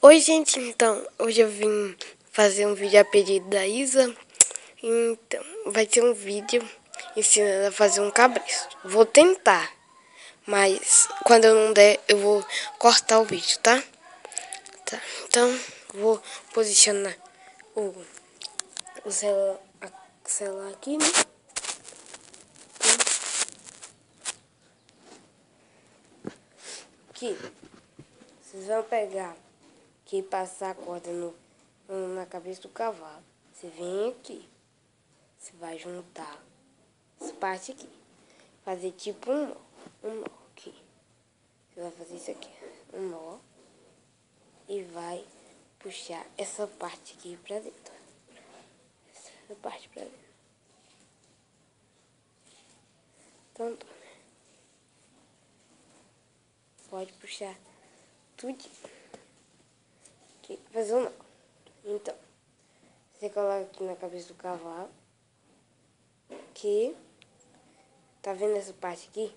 Oi, gente, então, hoje eu vim fazer um vídeo a pedido da Isa. Então, vai ser um vídeo ensinando a fazer um cabresto. Vou tentar, mas quando eu não der, eu vou cortar o vídeo, tá? Então, vou posicionar o celular aqui, né? Aqui, vocês vão pegar aqui e passar a corda na cabeça do cavalo. Você vem aqui, você vai juntar essa parte aqui, fazer tipo um nó aqui. Você vai fazer isso aqui, um nó, e vai puxar essa parte aqui pra dentro. Essa parte pra dentro. Então, pode puxar tudo aqui, fazer um nó. Então, você coloca aqui na cabeça do cavalo, que tá vendo essa parte aqui?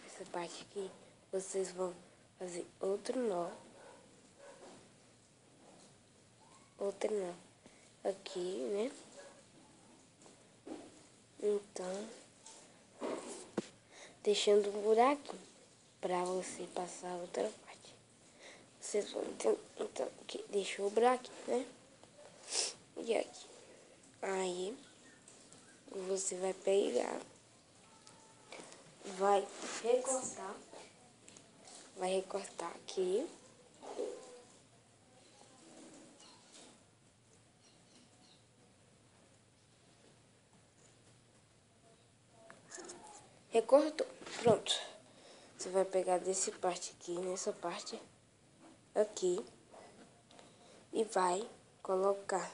Essa parte aqui, vocês vão fazer outro nó aqui, né? Então, deixando um buraquinho pra você passar a outra parte. Vocês vão entender. Então, aqui, deixou o buraquinho, né? E aqui. Aí, você vai pegar, vai recortar aqui. Recortou, pronto. Você vai pegar desse parte aqui, nessa parte aqui, e vai colocar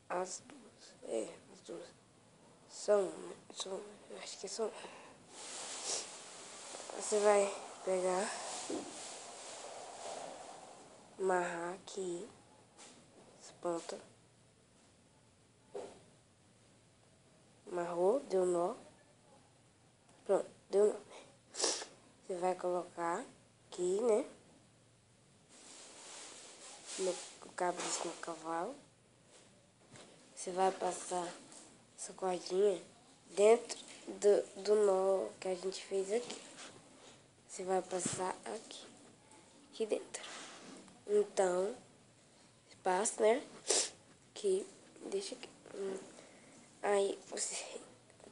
as duas. São, eu acho que são. Você vai pegar, amarrar aqui as pontas. Amarrou, deu nó. Pronto, deu nó. Você vai colocar aqui, né? O cabeça no cavalo. Você vai passar essa cordinha dentro do nó que a gente fez aqui. Você vai passar aqui dentro. Então, passa, né? Aqui, deixa aqui. Aí, você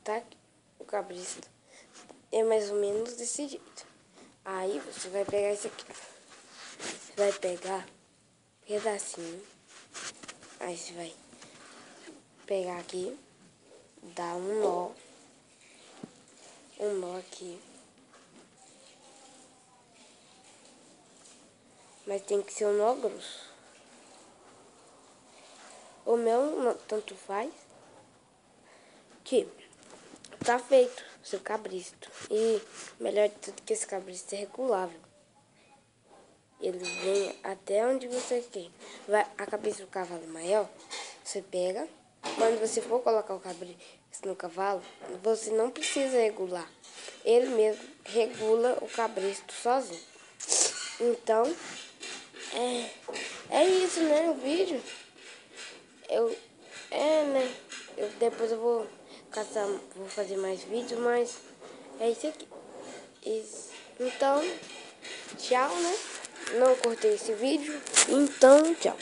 tá aqui, o cabresto é mais ou menos desse jeito. Aí, você vai pegar isso aqui. Você vai pegar um pedacinho. Aí, você vai pegar aqui, dar um nó aqui. Mas tem que ser um nó grosso. O meu tanto faz. Que tá feito o seu cabristo. E melhor de tudo que esse cabristo é regulável. Ele vem até onde você quer. A cabeça do cavalo é maior, você pega. Quando você for colocar o cabristo no cavalo, você não precisa regular. Ele mesmo regula o cabristo sozinho. Então, é isso, né? O vídeo. Né? Depois eu vou fazer mais vídeos, mas é isso aqui. Então, tchau, né? Não cortei esse vídeo, então tchau.